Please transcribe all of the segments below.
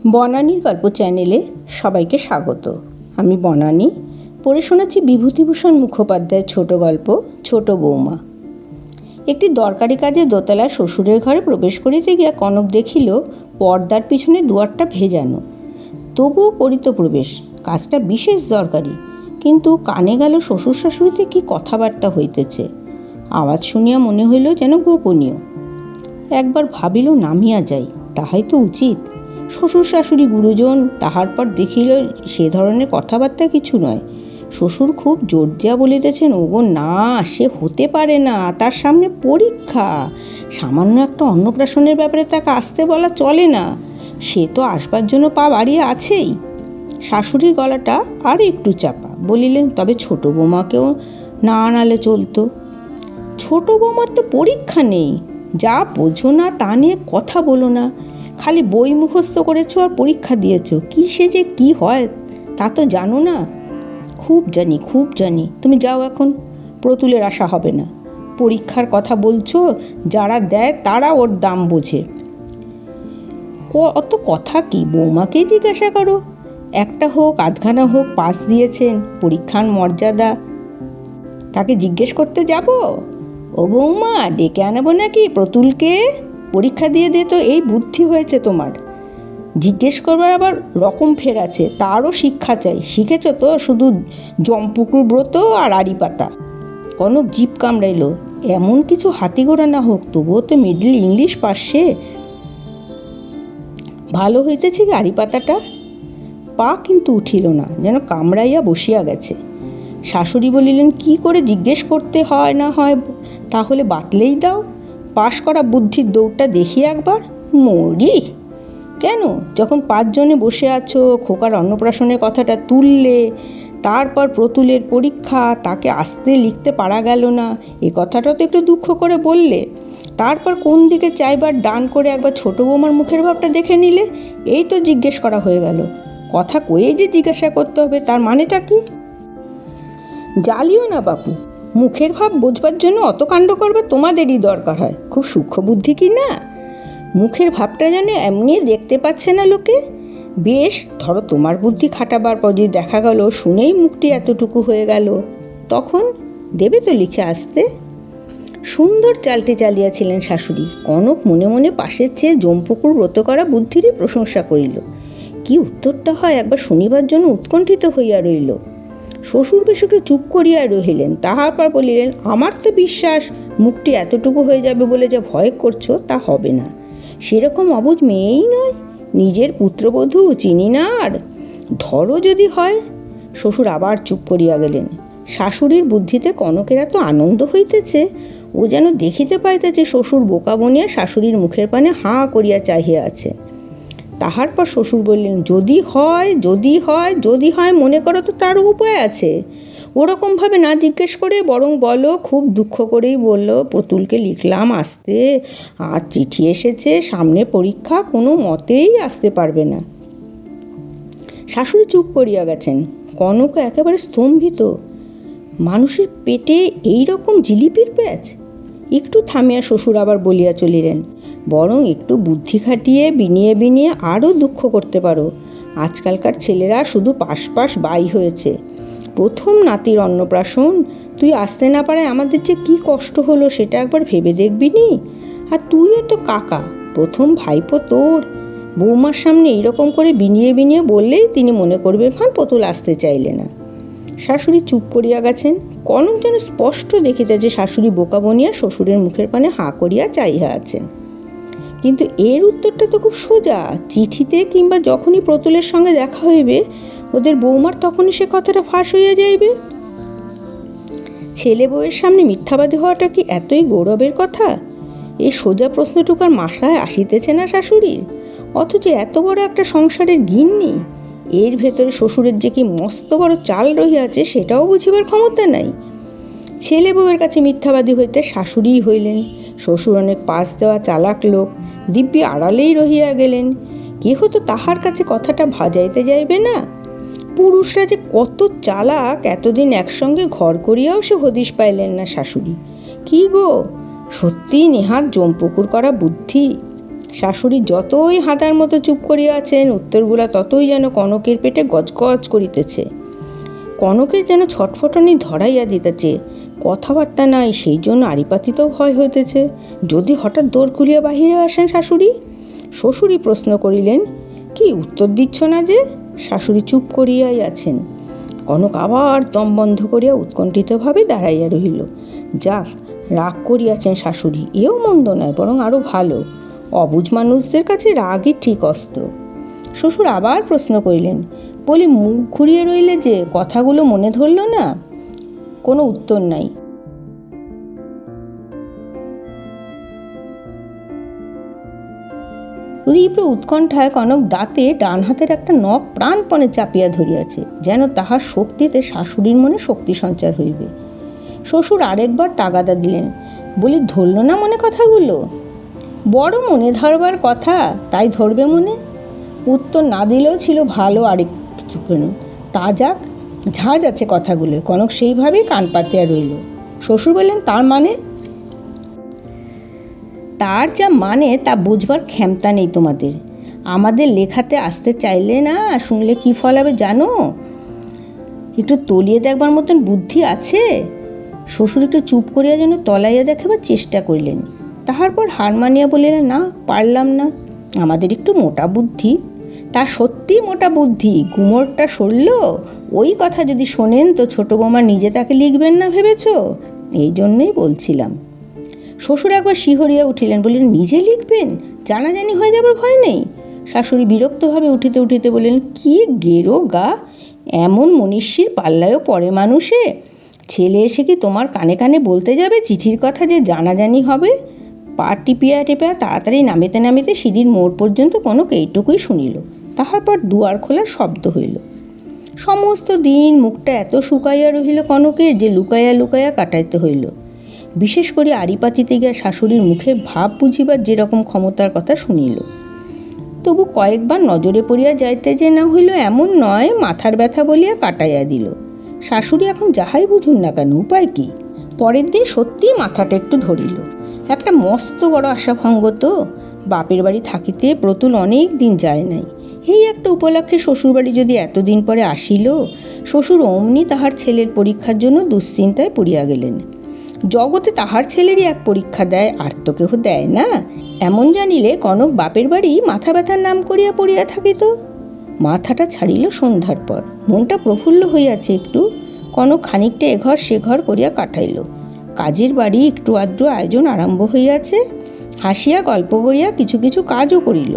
বনানীর গল্প চ্যানেলে সবাইকে স্বাগত। আমি বনানী পড়ে শোনাচ্ছি বিভূতিভূষণ মুখোপাধ্যায়ের ছোট গল্প ছোট বৌমা। একটি দরকারি কাজে দোতলায় শ্বশুরের ঘরে প্রবেশ করিতে গিয়া কনক দেখিল পর্দার পিছনে দুয়ারটা ভেজানো। তবুও করিত প্রবেশ, কাজটা বিশেষ দরকারি। কিন্তু কানে গেল শ্বশুর শাশুড়িতে কি কথাবার্তা হইতেছে। আওয়াজ শুনিয়া মনে হইল যেন গোপনীয়। একবার ভাবিল নামিয়া যাই, তাহাই তো উচিত। শ্বশুর শাশুড়ি গুরুজন, তাহার পর দেখিল সে ধরনের কথাবার্তা কিছু নয়। শ্বশুর খুব জোর দিয়া বলিতেছেন, ওগো না, সে হতে পারে না, তার সামনে পরীক্ষা। সামান্য একটা অন্নপ্রাশনের ব্যাপারে তাকে আসতে বলা চলে না, সে তো আসবার জন্য পা বাড়িয়ে আছেই। শাশুড়ির গলাটা আর একটু চাপা, বলিলেন, তবে ছোট বৌমাকেও না আনালে চলতো। ছোট বৌমার তো পরীক্ষা নেই, যা বোঝো না তা নিয়ে কথা বলো না। খালি বই মুখস্থ করেছো আর পরীক্ষা দিয়েছো, কিসে যে কি হয় তা তো জানো না। খুব জানি, তুমি যাও এখন, প্রতুলের আশা হবে না। পরীক্ষার কথা বলছো, যারা দেয় তারা ওর দাম বোঝে। অত কথা কি, বৌমাকেই জিজ্ঞাসা করো। একটা হোক আধখানা হোক পাস দিয়েছেন, পরীক্ষার মর্যাদা। তাকে জিজ্ঞেস করতে যাব, ও বৌমা ডেকে আনাবো নাকি প্রতুলকে? পরীক্ষা দিয়ে দে তো, এই বুদ্ধি হয়েছে তোমার। জিজ্ঞেস করবার আবার রকম ফের আছে, তারও শিক্ষা চাই। শিখেছ তো শুধু জমপুকুর ব্রত আর আড়ি পাতা। কনক জিভ কামড়াইল। এমন কিছু হাতি ঘোড়া না হোক, তবুও তো মিডল ইংলিশ পাশে। ভালো হইতেছে কি আড়ি পাতাটা? পা কিন্তু উঠিল না, যেন কামড়াইয়া বসিয়া গেছে। শাশুড়ি বলিলেন, কি করে জিজ্ঞেস করতে হয় না হয় তাহলে বাতলেই দাও। পাশ করা বুদ্ধির দৌড়টা দেখি একবার। মরি কেন, যখন 5 জনে বসে আছো, খোকার অন্নপ্রাশনের কথাটা তুললে, তারপর প্রতুলের পরীক্ষা, তাকে আসতে লিখতে পারা গেল না, এ কথাটা তো একটু দুঃখ করে বললে। তারপর কোন দিকে চাইবার ডান করে একবার ছোট বৌমার মুখের ভাবটা দেখে নিলে, এই তো জিজ্ঞেস করা হয়ে গেল। কথা কয়ে যে জিজ্ঞাসা করতে হবে, তার মানেটা কি? জ্বালিও না বাপু, মুখের ভাব বোঝবার জন্য অত কাণ্ড করবে তোমাদেরই দরকার হয়। খুব সূক্ষ্ম বুদ্ধি কি না? মুখের ভাবটা যেন এমনি দেখতে পাচ্ছে না লোকে। বেশ, ধরো তোমার বুদ্ধি খাটাবার পর যদি দেখা গেল শুনেই মুখটি এতটুকু হয়ে গেল, তখন দেবে তো লিখে আসতে। সুন্দর চালটি চালিয়েছিলেন শাশুড়ি। কনক মনে মনে পাশের চেয়ে জমপুকুর ব্রত করা বুদ্ধিরই প্রশংসা করিল। কি উত্তরটা হয় একবার শুনিবার জন্য উৎকণ্ঠিত হইয়া রইল। শ্বশুর বেশ একটু চুপ করিয়া রহিলেন, তাহার পর বলিলেন, আমার তো বিশ্বাস মুখটি এতটুকু হয়ে যাবে বলে যা ভয় করছো তা হবে না। সেরকম অবুঝ মেয়েই নয়, নিজের পুত্রবধূ চিনি না। আর ধরো যদি হয়। শ্বশুর আবার চুপ করিয়া গেলেন। শাশুড়ির বুদ্ধিতে কনকের এত আনন্দ হইতেছে, ও যেন দেখিতে পাইতেছে শ্বশুর বোকা বনিয়া শাশুড়ির মুখের পানে হাঁ করিয়া চাহিয়া আছে। তাহার পর শ্বশুর বললেন, যদি হয় মনে করো তো তার উপায় আছে। ওরকমভাবে না জিজ্ঞেস করে বরং বলো, খুব দুঃখ করেই বললো, প্রতুলকে লিখলাম আসতে, আর চিঠি এসেছে, সামনে পরীক্ষা, কোনো মতেই আসতে পারবে না। শাশুড়ি চুপ করিয়া গেছেন। কনক একেবারে স্তম্ভিত। মানুষের পেটে এই রকম জিলিপির প্যাঁচ? একটু থামিয়া শ্বশুর আবার বলিয়া চলিলেন, বরং একটু বুদ্ধি খাটিয়ে বিনিয়ে আরও দুঃখ করতে পারো। আজকালকার ছেলেরা শুধু পাশ বাই হয়েছে। প্রথম নাতির অন্নপ্রাশন, তুই আসতে না পারায় আমাদের যে কি কষ্ট হলো সেটা একবার ভেবে দেখবি নি? আর তুইও তো কাকা, প্রথম ভাইপো তোর। বৌমার সামনে এইরকম করে বিনিয়ে বললেই তিনি মনে করবে প্রতুল আসতে চাইলে না। শাশুড়ি চুপ করিয়া গেছেন। কনক যেন স্পষ্ট দেখিতে যে শাশুড়ি বোকা বনিয়া শ্বশুরের মুখের পানে হাঁ করিয়া চাইয়া আছেন। কিন্তু এর উত্তরটা তো খুব সোজা। চিঠিতে কিংবা যখনই প্রতুলের সঙ্গে দেখা হইবে ওদের বৌমার, তখনই সে কথাটা ফাঁস হইয়া যাইবে। ছেলে বউয়ের সামনে মিথ্যাবাদী হওয়াটা কি এতই গৌরবের কথা? এই সোজা প্রশ্নটুকু আর মাথায় আসিতেছে না শাশুড়ির। অথচ এত বড় একটা সংসারের গিন্নি, এর ভেতরে শ্বশুরের যে কি মস্ত বড় চাল রহিয়াছে সেটাও বুঝিবার ক্ষমতা নাই। ছেলে বউয়ের কাছে মিথ্যাবাদী হইতে শাশুড়িই হইলেন। শ্বশুর অনেক পাস দেওয়া চালাক লোক, দিব্যি আড়ালেই রহিয়া গেলেন। কেহ তো তাহার কাছে কথাটা ভাজাইতে যাইবে না। পুরুষরা যে কত চালাক, এতদিন একসঙ্গে ঘর করিয়াও সে হদিশ পাইলেন না শাশুড়ি। কি গো, সত্যি নেহাত জমপুকুর করা বুদ্ধি। শাশুড়ি যতই হাতার মতো চুপ করিয়া আছেন, উত্তরগুলা ততই যেন কনকের পেটে গজগজ করিতেছে। কনকের যেন ছটফটানি ধরাইয়া দিতেছে। কথাবার্তা নাই, সেই জন্য আড়িপাতিতেও ভয় হইতেছে, যদি হঠাৎ দৌড় খুলিয়া বাহিরে আসেন শাশুড়ি। শ্বশুরই প্রশ্ন করিলেন, কি উত্তর দিচ্ছ না যে? শাশুড়ি চুপ করিয়াই আছেন। কনক আবার দম বন্ধ করিয়া উৎকণ্ঠিতভাবে দাঁড়াইয়া রহিল। যাক, রাগ করিয়াছেন শাশুড়ি, এও মন্দ নয়, বরং আরও ভালো। অবুঝ মানুষদের কাছে রাগই ঠিক অস্ত্র। শ্বশুর আবার প্রশ্ন করিলেন, বলি মুখ ঘুরিয়ে রইলে যে, কথাগুলো মনে ধরল না? কোনো উত্তর নাই। তীব্র উৎকণ্ঠায় কনক দাঁতে ডান হাতের একটা নখ প্রাণপণে চাপিয়া ধরিয়াছে, যেন তাহার শক্তিতে শাশুড়ির মনে শক্তি সঞ্চার হইবে। শ্বশুর আরেকবার তাগাদা দিলেন, বলি ধরল না মনে কথাগুলো? বড় মনে ধরবার কথা, তাই ধরবে মনে। উত্তর না দিলেও ছিল ভালো আরেক কিছুক্ষণ। তা যাক, ঝাঁজ আছে কথাগুলো। কনক সেইভাবেই কান পাতিয়া রইল। শ্বশুর বললেন, তার মানে? তার যা মানে তা বুঝবার ক্ষমতা নেই তোমাদের। আমাদের লেখাতে আসতে চাইলে না, শুনলে কি ফল হবে জানো? একটু তলিয়ে দেখবার মতন বুদ্ধি আছে? শ্বশুর একটু চুপ করিয়া যেন তলাইয়া দেখাবার চেষ্টা করিলেন। তাহার পর হার মানিয়া বলিলেন, না, পারলাম না। আমাদের একটু মোটা বুদ্ধি। তা সত্যি মোটা বুদ্ধি, গুমরটা সরল। ওই কথা যদি শোনেন তো ছোট বৌমা নিজে তাকে লিখবেন না ভেবেছ? এই জন্যই বলছিলাম। শ্বশুর একবার শিহরিয়া উঠিলেন, বললেন, নিজে লিখবেন? জানাজানি হয়ে যাবার ভয় নেই? শাশুড়ি বিরক্তভাবে উঠিতে উঠিতে বললেন, কি গেরো গা, এমন মনীষীর পাল্লায়ও পড়ে মানুষে। ছেলে এসে কি তোমার কানে কানে বলতে যাবে চিঠির কথা যে জানাজানি হবে? পা টিপিয়া টিপিয়া তাড়াতাড়ি নামিতে নামিতে সিঁড়ির মোড় পর্যন্ত কনক এইটুকুই শুনিল। তাহার পর দুয়ার খোলার শব্দ হইল। সমস্ত দিন মুখটা এত শুকাইয়া রহিল কনকের যে লুকাইয়া লুকাইয়া কাটাইতে হইল। বিশেষ করে আড়িপাতিতে গিয়া শাশুড়ির মুখে ভাব বুঝিবার যেরকম ক্ষমতার কথা শুনিল। তবু কয়েকবার নজরে পড়িয়া যাইতে যে না হইল এমন নয়, মাথার ব্যথা বলিয়া কাটাইয়া দিল। শাশুড়ি এখন যাহাই বুঝুন না কেন, উপায় কি? পরের দিন সত্যিই মাথাটা একটু ধরিল। একটা মস্ত বড় আশাভঙ্গ তো। বাপের বাড়ি থাকিতে প্রতুল অনেক দিন যায় নাই। এই একটা উপলক্ষে শ্বশুরবাড়ি যদি এতদিন পরে আসিল। শ্বশুর অমনি তাহার ছেলের পরীক্ষার জন্য দুশ্চিন্তায় পড়িয়া গেলেন। জগতে তাহার ছেলেরই এক পরীক্ষা দেয়, আর তো কেহ দেয় না, এমন জানিলে কনক বাপের বাড়ি মাথা ব্যথার নাম করিয়া পড়িয়া থাকিত। মাথাটা ছাড়িল সন্ধ্যার পর। মনটা প্রফুল্ল হইয়াছে একটু। কনক খানিকটা এঘর সে ঘর করিয়া কাটাইল। কাজের বাড়ি একটু আধটু আয়োজন আরম্ভ হইয়াছে। হাসিয়া গল্প করিয়া কিছু কিছু কাজও করিল।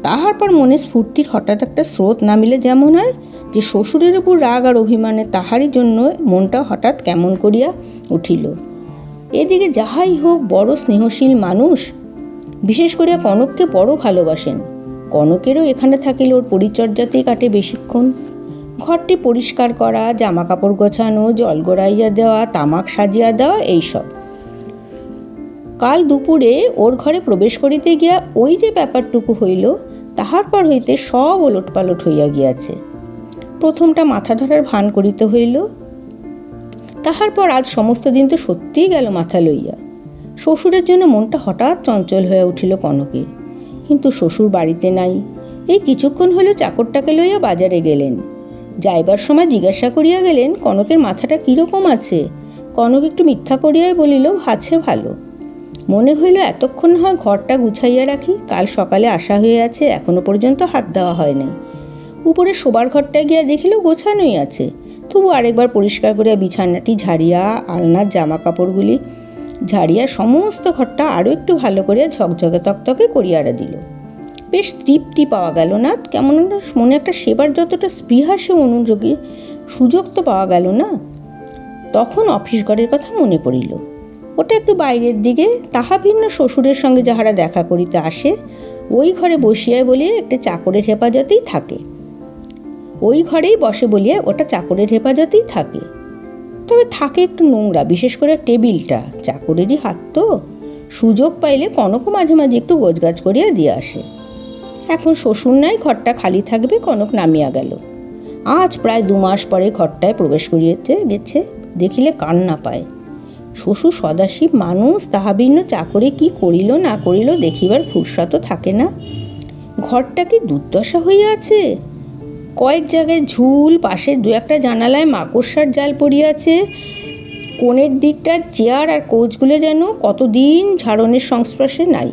তাহার পর মনে স্ফূর্তির হঠাৎ একটা স্রোত নামিলে যেমন হয়, যে শ্বশুরের উপর রাগ আর অভিমানে তাহারই জন্য মনটা হঠাৎ কেমন করিয়া উঠিল। এদিকে যাহাই হোক, বড় স্নেহশীল মানুষ, বিশেষ করিয়া কনককে বড় ভালোবাসেন। কনকেরও এখানে থাকিলে ওর পরিচর্যাতেই কাটে বেশিক্ষণ। ঘরটি পরিষ্কার করা, জামা কাপড় গোছানো, জল গড়াইয়া দেওয়া, তামাক সাজিয়া দেওয়া, এইসব। কাল দুপুরে ওর ঘরে প্রবেশ করিতে গিয়া ওই যে ব্যাপারটুকু হইল, তাহার পর হইতে সব ওলটপালট হইয়া গিয়াছে। প্রথমটা মাথা ধরার ভান করিতে হইল। তাহার পর আজ সমস্ত দিন তো সত্যিই গেল মাথা লইয়া। শ্বশুরের জন্য মনটা হঠাৎ চঞ্চল হইয়া উঠিল কনকের। কিন্তু শ্বশুর বাড়িতে নাই। এই কিছুক্ষণ হইল চাকরটাকে লইয়া বাজারে গেলেন। যাইবার সময় জিজ্ঞাসা করিয়া গেলেন, কনকের মাথাটা কীরকম আছে? কনক একটু মিথ্যা করিয়াই বলিল, আছে ভালো। মনে হইল এতক্ষণ হয় ঘরটা গুছাইয়া রাখি, কাল সকালে আসা হয়ে আছে, এখনো পর্যন্ত হাত দেওয়া হয় নাই। উপরে শোবার ঘরটায় গিয়া দেখিল গোছানোই আছে। তবু আরেকবার পরিষ্কার করিয়া বিছানাটি ঝাড়িয়া, আলনার জামা কাপড়গুলি ঝাড়িয়া সমস্ত ঘরটা আরও একটু ভালো করিয়া ঝকঝকে তকতকে করিয়া দিল। বেশ তৃপ্তি পাওয়া গেল না, কেমন মনে একটা সেবার যতটা স্পৃহা সে অনুযোগী সুযোগ তো পাওয়া গেল না। তখন অফিস ঘরের কথা মনে পড়িল। ওটা একটু বাইরের দিকে, তাহা ভিন্ন শ্বশুরের সঙ্গে যাহারা দেখা করিতে আসে, ওই ঘরে বসিয়ায় বলিয়া একটা চাকরের হেফাজতেই থাকে। ওই ঘরেই বসে বলিয়া ওটা চাকরের হেফাজতেই থাকে। তবে থাকে একটু নোংরা, বিশেষ করে টেবিলটা। চাকরেরই হাত তো, সুযোগ পাইলে কনকও মাঝে মাঝে একটু গোছগাছ করিয়া দিয়ে আসে। এখন শ্বশুর নাই, ঘরটা খালি থাকবে, কনক নামিয়া গেল। আজ প্রায় 2 মাস পরে ঘরটায় প্রবেশ করিতে গেছে, দেখিলে কান্না পায়। শ্বশুর সদাশিব মানুষ, তাহা ভিন্ন চাকরে কি করিল না করিল দেখিবার ফুরসতও থাকে না। ঘরটা কি দুর্দশা হইয়া আছে। কয়েক জায়গায় ঝুল, পাশের দু একটা জানালায় মাকড়সার জাল পড়িয়াছে। কোণের দিকটার চেয়ার আর কোচগুলো যেন কতদিন ঝাড়নের সংস্পর্শে নাই।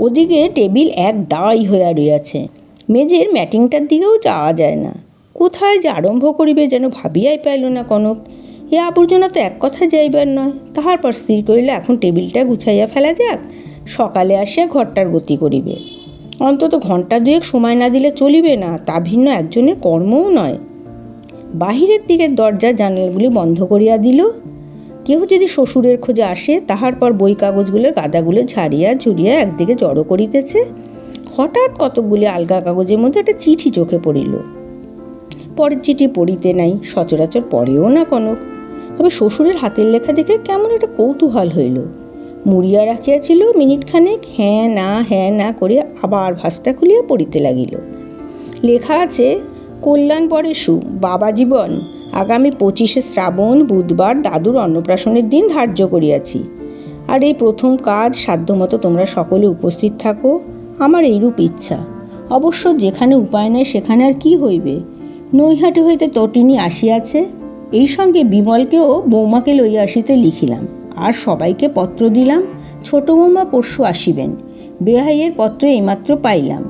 ওদিকে টেবিল এক ডাই হইয়া রইয়াছে। মেঝের ম্যাটিংটার দিকেও যাওয়া যায় না। কোথায় যে আরম্ভ করিবে যেন ভাবিয়াই পাইল না কনক। এ আবর্জনা তো এক কথা যাইবার নয়। তাহার পর স্থির করিল এখন টেবিলটা গুছাইয়া ফেলা যাক, সকালে আসিয়া ঘরটার গতি করিবে। অন্তত ঘণ্টা দুয়েক সময় না দিলে চলিবে না, তা ভিন্ন একজনের কর্মও নয়। বাহিরের দিকের দরজা জানালাগুলি বন্ধ করিয়া দিল। কেউ যদি শ্বশুরের খোঁজে আসে, তাহার পর বই কাগজগুলোর গাদাগুলো ঝাড়িয়া ঝুড়িয়া একদিকে জড়ো করিতেছে। হঠাৎ কতকগুলি আলগা কাগজের মধ্যে একটা চিঠি চোখে পড়িল। পরের চিঠি পড়িতে নাই, সচরাচর পড়েও না কনক। তবে শ্বশুরের হাতের লেখা দেখে কেমন একটা কৌতূহল হইল। মুড়িয়া রাখিয়াছিল মিনিটখানেক, হ্যাঁ না করে আবার ভাঁজটা খুলিয়া পড়িতে লাগিল। লেখা আছে, কল্যাণ পরেশু, বাবা জীবন, আগামী 25শে শ্রাবণ বুধবার দাদুর অন্নপ্রাশনের দিন ধার্য করিয়াছি। আর এই প্রথম কাজ, সাধ্যমতো তোমরা সকলে উপস্থিত থাকো, আমার এইরূপ ইচ্ছা। অবশ্য যেখানে উপায় নাই সেখানে আর কি হইবে। নৈহাটি হইতে তটিনী আসিয়াছে, এই সঙ্গে বিমলকেও বৌমাকে লইয়া আসিতে লিখিলাম। আর সবাইকে পত্র দিলাম, ছোট বৌমা পরশু আসিবেন। বেহাইয়ের পত্র এইমাত্র পাইলাম।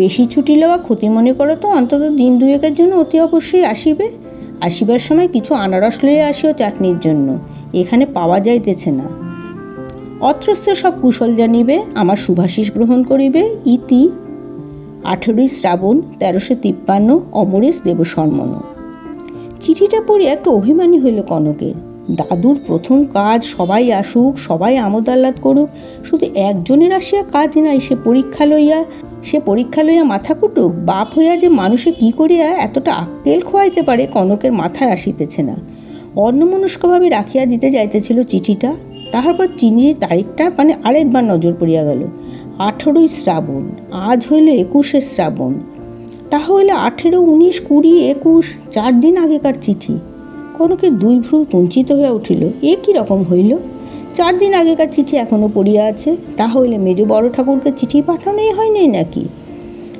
বেশি ছুটি লওয়া ক্ষতি মনে করো তো অন্তত দিন দুয়েকের জন্য অতি অবশ্যই আসিবে। আসিবার সময় কিছু আনারস লইয়া আসিও চাটনির জন্য, এখানে পাওয়া যাইতেছে না। অত্রস্থ সব কুশল জানিবে, আমার শুভাশিস গ্রহণ করিবে। ইতি 18ই শ্রাবণ 1353, অমরেশ দেবশর্মণ। চিঠিটা পড়ে একটা অভিমানী হইল কনকের। দাদুর প্রথম কাজ, সবাই আসুক, সবাই আমোদ আহ্লাদ করুক, শুধু একজনের আসিয়া কাজ নাই। সে পরীক্ষা লইয়া মাথা কুটুক। বাপ হইয়া যে মানুষে কি করিয়া এতটা আক্কেল খোয়াইতে পারে কনকের মাথায় আসিতেছে না। অন্যমনস্কভাবে রাখিয়া দিতে যাইতেছিল চিঠিটা। তাহার পর চিঠির তারিখটা আরেকবার নজর পড়িয়া গেল। 18ই শ্রাবণ, আজ হইল 21শে শ্রাবণ। তাহা হইলে 18, 19, 20, 21, 4 দিন আগেকার চিঠি। কনকের দুই ভ্রু কুঞ্চিত হইয়া উঠিল। এ কী রকম হইল? 4 দিন আগেকার চিঠি এখনও পড়িয়া আছে। তা হইলে মেজ বড় ঠাকুরকে চিঠি পাঠানোই হয় নাই নাকি?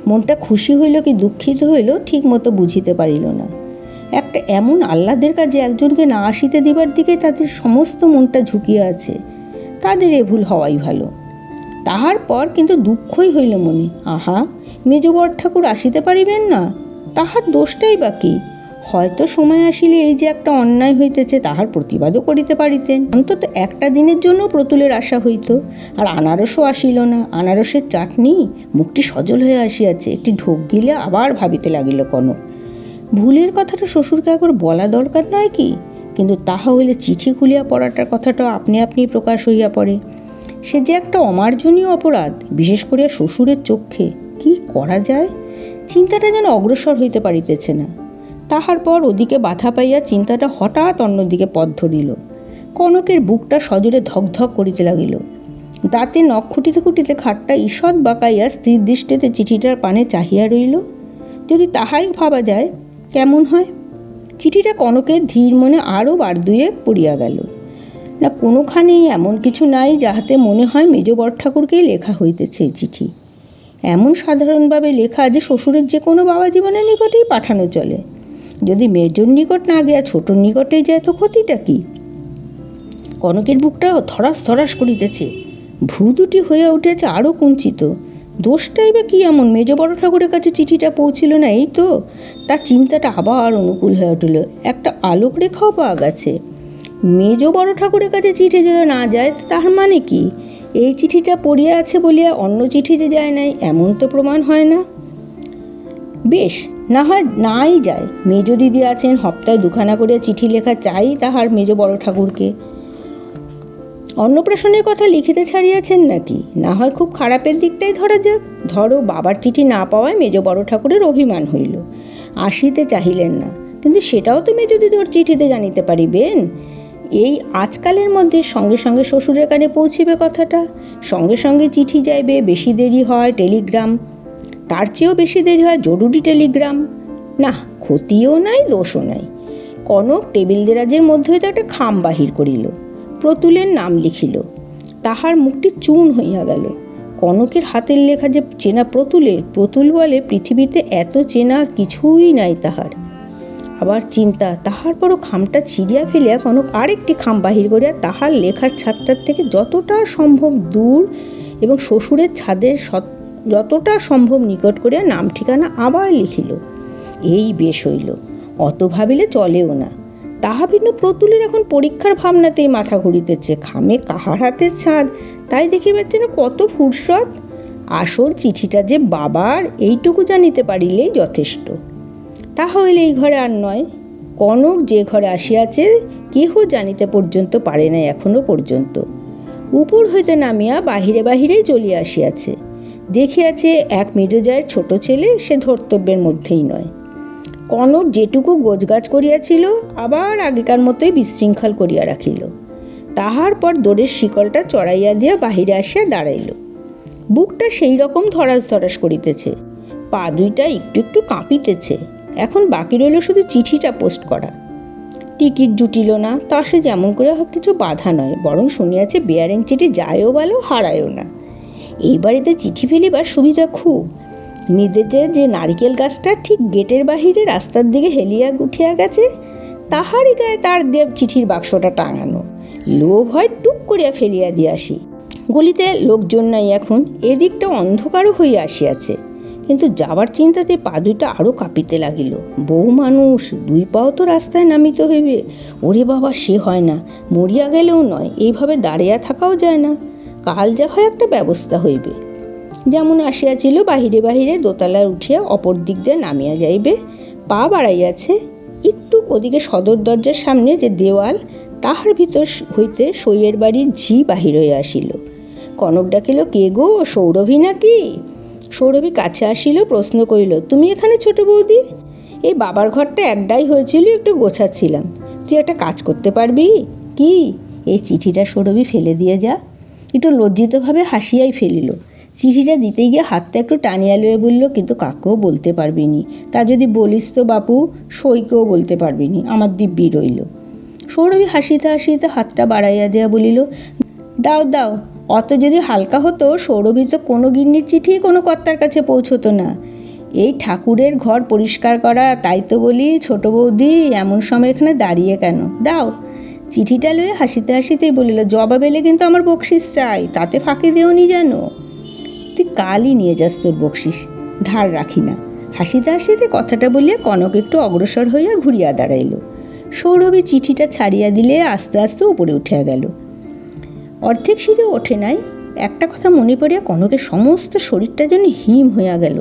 মনটা খুশি হইল কি দুঃখিত হইল ঠিক মতো বুঝিতে পারিল না। একটা এমন আহ্লাদের কাজে একজনকে না আসিতে দিবার দিকে তাদের সমস্ত মনটা ঝুঁকিয়া আছে। তাদের এ ভুল হওয়াই ভালো। তাহার পর কিন্তু দুঃখই হইল মনে। আহা, মেজ বড় ঠাকুর আসিতে পারিবেন না, তাহার দোষটাই বাকি। হয়তো সময় আসিলে এই যে একটা অন্যায় হইতেছে তাহার প্রতিবাদও করিতে পারিতেন। অন্তত একটা দিনের জন্য প্রতুলের আশা হইত। আর আনারসও আসিল না। আনারসের চাটনি, মুখটি সজল হয়ে আসিয়াছে। একটি ঢোক গিলে আবার ভাবিতে লাগিল কনক, ভুলের কথাটা শ্বশুরকে একবার বলা দরকার নয় কি? কিন্তু তাহা হইলে চিঠি খুলিয়া পড়াটার কথাটা আপনি আপনি প্রকাশ হইয়া পড়ে। সে যে একটা অমার্জনীয় অপরাধ, বিশেষ করিয়া শ্বশুরের চক্ষে। কি করা যায়? চিন্তাটা যেন অগ্রসর হইতে পারিতেছে না। তাহার পর ওদিকে বাধা পাইয়া চিন্তাটা হঠাৎ অন্যদিকে পথ ধরিল। কনকের বুকটা সজোরে ধকধক করিতে লাগিল। দাঁতে নখ খুঁটিতে খুঁটিতে খাটটা ঈষৎ বাঁকাইয়া স্থির দৃষ্টিতে চিঠিটার পানে চাহিয়া রইল। যদি তাহাই ভাবা যায় কেমন হয়? চিঠিটা কনকের ধীর মনে আরও বার দুয়ে পড়িয়া গেল। না, কোনোখানেই এমন কিছু নাই যাহাতে মনে হয় মেজ বড় ঠাকুরকেই লেখা হইতেছে এই চিঠি। এমন সাধারণভাবে লেখা যে শ্বশুরের যে কোনো বাবা জীবনের নিকটেই পাঠানো চলে। যদি মেজর নিকট না গিয়া ছোটোর নিকটেই যায় তো ক্ষতিটা কি? কনকের বুকটাও থরাস থরাস করিতেছে। ভ্রু দুটি হইয়া উঠেছে আরও কুঞ্চিত। দোষটাই বা কি এমন? মেজ বড় ঠাকুরের কাছে চিঠিটা পৌঁছিল না, এই তো। তার চিন্তাটা আবার অনুকূল হয়ে উঠিল। একটা আলোক রেখাও পাওয়া গেছে। মেজ বড় ঠাকুরের কাছে চিঠি যদি না যায় তাহার মানে কি? এই চিঠিটা পড়িয়া আছে বলিয়া অন্য চিঠিতে যায় নাই এমন তো প্রমাণ হয় না। বেশ, না হয় নাই যায়। মেজ দিদি আছেন, হপ্তায় 2খানা করে চিঠি লেখা চাই তাহার মেজ বড় ঠাকুরকে। অন্নপ্রাশনের কথা লিখিতে ছাড়িয়াছেন নাকি? না হয় খুব খারাপের দিকটাই ধরা যাক। ধরো বাবার চিঠি না পাওয়ায় মেজ বড় ঠাকুরের অভিমান হইল, আসিতে চাহিলেন না। কিন্তু সেটাও তো মেজ দিদির চিঠিতে জানিতে পারিবেন। এই আজকালের মধ্যে সঙ্গে সঙ্গে শ্বশুরের কানে পৌঁছিবে কথাটা। সঙ্গে সঙ্গে চিঠি যাইবে, বেশি দেরি হয় টেলিগ্রাম, তার চেয়েও বেশি দেরি হয় জরুরি টেলিগ্রাম। না, ক্ষতিও নাই দোষও নাই। কনক টেবিল দেরাজের মধ্যে হইতে একটা খাম বাহির করিল, প্রতুলের নাম লিখিল। তাহার মুখটি চূন হইয়া গেল। কনকের হাতের লেখা যে চেনা প্রতুলের, প্রতুল বলে পৃথিবীতে এত চেনা আর কিছুই নাই তাহার। আবার চিন্তা, তাহার পরও খামটা ছিঁড়িয়া ফেলিয়া কনক আরেকটি খাম বাহির করিয়া তাহার লেখার ছাদটার থেকে যতটা সম্ভব দূর এবং শ্বশুরের ছাদের যতটা সম্ভব নিকট করিয়া নাম ঠিকানা আবার লিখিল। এই বেশ হইল, অত ভাবিলে চলেও না। তাহা ভিন্ন প্রতুলের এখন পরীক্ষার ভাবনাতেই মাথা ঘুরিতেছে। খামে কাহার হাতের ছাদ তাই দেখিবার না কত ফুরসত। আসল চিঠিটা যে বাবার এইটুকু জানিতে পারিলেই যথেষ্ট। তাহা হইলে এই ঘরে আর নয়। কনক যে ঘরে আসিয়াছে কেহ জানিতে পর্যন্ত পারে নাই এখনো পর্যন্ত। উপর হইতে নামিয়া বাহিরে বাহিরেই চলিয়া আসিয়াছে। দেখিয়াছে এক মেজজায়ের ছোট ছেলে, সে ধর্তব্যের মধ্যেই নয়। কনক যেটুকু গোছগাছ করিয়াছিল আবার আগেকার মতোই বিশৃঙ্খল করিয়া রাখিল। তাহার পর দোরের শিকলটা চড়াইয়া দিয়া বাহিরে আসিয়া দাঁড়াইল। বুকটা সেই রকম ধরাস ধরাস করিতেছে, পা দুইটা একটু একটু কাঁপিতেছে। এখন বাকি রইল শুধু চিঠিটা পোস্ট করা। টিকিট জুটিল না, তা সে যেমন করে হোক কিছু বাধা নয়, বরং শুনিয়াছে বেয়ারিং চিঠি যায়ও ভালো হারায়ও না। এই বাড়িতে চিঠি ফেলিবার সুবিধা খুব। নিদেতে যে নারিকেল গাছটা ঠিক গেটের বাহিরে রাস্তার দিকে হেলিয়া উঠিয়া গেছে, তাহারই গায়ে তার দেব চিঠির বাক্সটা টাঙানো। লোভ হয় টুক করিয়া ফেলিয়া দিয়ে আসি। গলিতে লোকজন নাই এখন, এদিকটা অন্ধকারও হইয়া আসিয়াছে। কিন্তু যাবার চিন্তাতে পা দুইটা আরও কাঁপিতে লাগিল। বউ মানুষ, দুই পাও তো রাস্তায় নামিতে হইবে। ওরে বাবা, সে হয় না, মরিয়া গেলেও নয়, এইভাবে দাঁড়িয়া থাকাও যায় না। কাল যা হয় একটা ব্যবস্থা হইবে। যেমন আসিয়াছিল বাহিরে বাহিরে দোতলায় উঠিয়া অপর দিক দিয়ে নামিয়া যাইবে, পা বাড়াইয়াছে একটু ওদিকে সদর দরজার সামনে যে দেওয়াল, তাহার ভিতর হইতে সইয়ের বাড়ির ঝি বাহির হইয়া আসিল। কনক ডাকিল, কে গো, সৌরভী নাকি? সৌরভী কাছে আসিল, প্রশ্ন করিল, তুমি এখানে ছোট বৌদি? এই বাবার ঘরটা একটাই হয়েছিল, একটু গোছাচ্ছিলাম। তুই একটা কাজ করতে পারবি কি? এই চিঠিটা সৌরভী ফেলে দিয়ে যা। একটু লজ্জিতভাবে হাসিয়াই ফেলিল। চিঠিটা দিতে গিয়ে হাতটা একটু টানিয়া লয়ে বলল, কিন্তু কাকেও বলতে পারবিনি। তা যদি বলিস তো বাপু, সইকেও বলতে পারবিনি, আমার দিব্যি রইল। সৌরভী হাসিতে হাসিতে হাতটা বাড়াইয়া দেয়া বলিল, দাও দাও। অত যদি হালকা হতো, সৌরভী তো কোনো গিন্নির চিঠি কোনো কর্তার কাছে পৌঁছতো না। এই ঠাকুরের ঘর পরিষ্কার করা, তাই তো বলি ছোট বৌদি এমন সময় এখানে দাঁড়িয়ে কেন? দাও। চিঠিটা লয়ে হাসিতে হাসিতেই বলিল, জবাব এলে কিন্তু আমার বকশিস চাই, তাতে ফাঁকি দেওনি যেন। তুই কালই নিয়ে যাস তোর বকশিস, ধার রাখি না। হাসিতে হাসিতে কথাটা বলিয়া কনক একটু অগ্রসর হইয়া ঘুরিয়া দাঁড়াইল। সৌরভী চিঠিটা ছাড়িয়া দিলে আস্তে আস্তে উপরে উঠিয়া গেল। অর্ধেক সিঁড়ে ওঠে নাই, একটা কথা মনে পড়িয়া কনকের সমস্ত শরীরটা যেন হিম হইয়া গেল।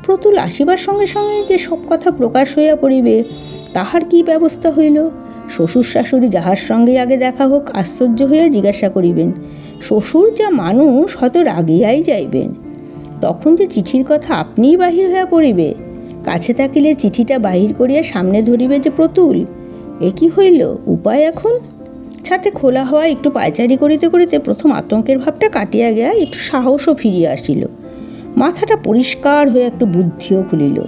প্রতুল আসিবার সঙ্গে সঙ্গে যে সব কথা প্রকাশ হইয়া পড়িবে, তাহার কি ব্যবস্থা হইল? শ্বশুর শাশুড়ি যাহার সঙ্গে আগে দেখা হোক আশ্চর্য হইয়া জিজ্ঞাসা করিবেন। শ্বশুর যা মানুষ হয়তো রাগিয়াই যাইবেন। তখন যে চিঠির কথা আপনিই বাহির হইয়া পড়িবে। কাছে থাকিলে চিঠিটা বাহির করিয়া সামনে ধরিবে যে প্রতুল। এ কি হইল? উপায় এখন? ছাতে খোলা হওয়া একটু পায়চারি করিতে করিতে প্রথম আতঙ্কের ভাবটা কাটিয়া গিয়া একটু সাহসও ফিরিয়া আসিল। মাথাটা পরিষ্কার হয়ে একটু বুদ্ধিও খুলিল।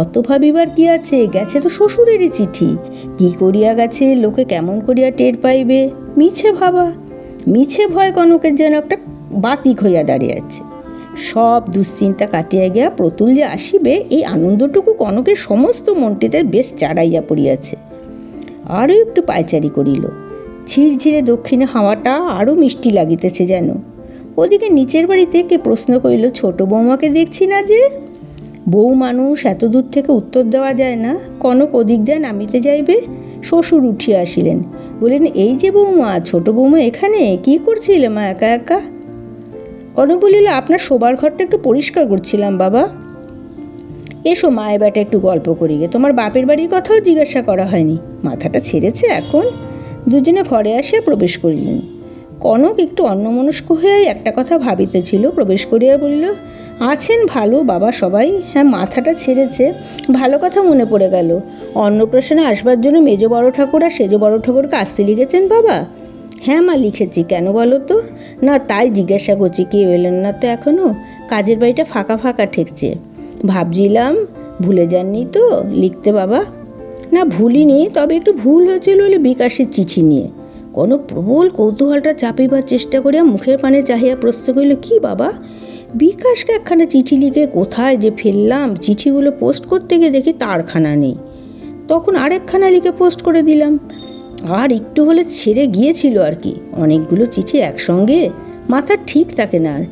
অত ভাবিবার কি আছে, গেছে তো শ্বশুরেরই চিঠি। কি করিয়া গেছে, লোকে কেমন করিয়া টের পাইবে? মিছে ভাবা, মিছে ভয় কনকের যেন একটা বাতিক হইয়া দাঁড়িয়েছে। সব দুশ্চিন্তা কাটিয়া গিয়া প্রতুল যে আসিবে, এই আনন্দটুকু কনকের সমস্ত মনটিতে বেশ চাড়াইয়া পড়িয়াছে। আরও একটু পায়চারি করিল। ঝিরঝিরে দক্ষিণে হাওয়াটা আরও মিষ্টি লাগিতেছে যেন। ওদিকে নিচের বাড়িতে কে প্রশ্ন করিল, ছোট বৌমাকে দেখছি না যে? বউ মানুষ, এত দূর থেকে উত্তর দেওয়া যায় না। কনক ওদিক দিয়ে নামিতে যাইবে, শ্বশুর উঠিয়া আসিলেন। বললেন, এই যে বৌমা, ছোট বৌমা এখানে কি করছিলে মা একা একা? কনক বলিল, আপনার শোবার ঘরটা একটু পরিষ্কার করছিলাম বাবা। এসো মায়ের বেটা একটু গল্প করি গে। তোমার বাপের বাড়ির কথাও জিজ্ঞাসা করা হয়নি, মাথাটা ছেড়েছে এখন। দুজনে ঘরে আসিয়া প্রবেশ করিলেন। কনক একটু অন্যমনস্ক হয়ে একটা কথা ভাবিতেছিল, প্রবেশ করিয়া বলিল, আছেন ভালো বাবা সবাই? হ্যাঁ, মাথাটা ছেড়েছে। ভালো কথা মনে পড়ে গেল, অন্নপ্রাশনে আসবার জন্য মেজ বড় ঠাকুর আর সেজ বড় ঠাকুরকে আসতে লিখেছেন বাবা? হ্যাঁ মা, লিখেছি। কেন বলো তো? না, তাই জিজ্ঞাসা করছি, কেউ এলেন না তো এখনও? কাজের বাড়িটা ফাঁকা ফাঁকা ঠেকছে। ভাবছিলাম ভুলে যাননি তো লিখতে বাবা? না ভুলিনি, তবে একটু ভুল হয়েছিল বলে বিকাশের চিঠি নিয়ে। কনক প্রবল কৌতূহলটা চাপিবার চেষ্টা করিয়া মুখের পানে চাহিয়া প্রশ্ন করিল, কি বাবা? বিকাশকে একখানা চিঠি লিখে কোথায় যে ফেললাম, চিঠিগুলো পোস্ট করতে গিয়ে দেখি তারখানা নেই। তখন আরেকখানা লিখে পোস্ট করে দিলাম। আর একটু হলে ছেড়ে গিয়েছিল আর কি। অনেকগুলো চিঠি একসঙ্গে মাথা ঠিক থাকে না। আর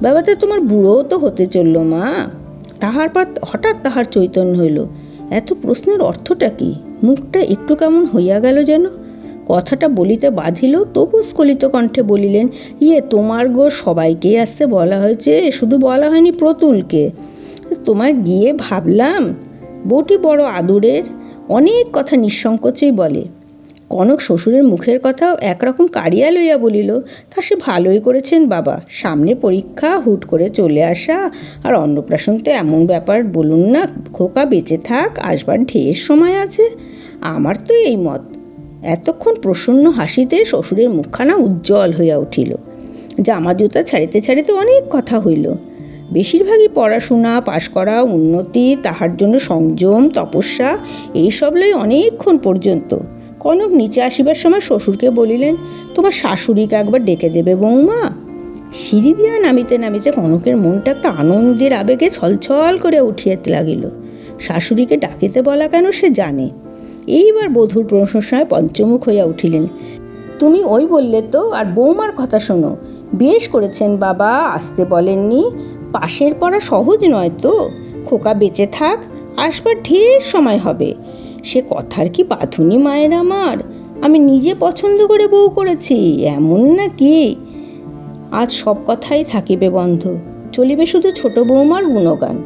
বাবাটা তোমার বুড়োও তো হতে চলল মা। তাহার পর হঠাৎ তাহার চৈতন্য হইল, এত প্রশ্নের অর্থটা কি? মুখটা একটু কেমন হইয়া গেল যেন। কথাটা বলিতে বাধিল, তবু স্খলিত কণ্ঠে বলিলেন, তোমার গো, সবাইকেই আসতে বলা হয়েছে, শুধু বলা হয়নি প্রতুলকে। তোমায় গিয়ে ভাবলাম, বউটি বড় আদুরের, অনেক কথা নিঃসংকোচেই বলে। কনক শ্বশুরের মুখের কথাও একরকম কাড়িয়া লইয়া বলিল, তা সে ভালোই করেছেন বাবা, সামনে পরীক্ষা, হুট করে চলে আসা, আর অন্নপ্রাশন তো এমন ব্যাপার, বলুন না খোকা বেঁচে থাক, আসবার ঢের সময় আছে। আমার তো এই মত। এতক্ষণ প্রসন্ন হাসিতে শ্বশুরের মুখখানা উজ্জ্বল হইয়া উঠিল। জামা জুতা ছাড়িতে ছাড়িতে অনেক কথা হইল। বেশিরভাগই পড়াশোনা, পাশ করা, উন্নতি, তাহার জন্য সংযম, তপস্যা, এইসব লই অনেকক্ষণ পর্যন্ত। কনক নিচে আসিবার সময় শ্বশুরকে বলিলেন, তোমার শাশুড়িকে একবার ডেকে দেবে বৌমা। সিঁড়ি দিয়া নামিতে নামিতে কনকের মনটা একটা আনন্দের আবেগে ছলছল করে উঠিয়াতে লাগিল। শাশুড়িকে ডাকিতে বলা কেন সে জানে। এইবার বধূর প্রশংসায় পঞ্চমুখ হইয়া উঠিলেন, তুমি ওই বললে তো, আর বৌমার কথা শোনো। বেশ করেছেন বাবা, আসতে বলেননি। পাশের পড়া সহজ নয় তো। খোকা বেঁচে থাক, আসবার ঢের সময় হবে। সে কথার কি বাঁধুনি মায়ের আমার। আমি নিজে পছন্দ করে বউ করেছি, এমন না কি। আজ সব কথাই থাকিবে বন্ধ, চলিবে শুধু ছোট বৌমার গুণগান।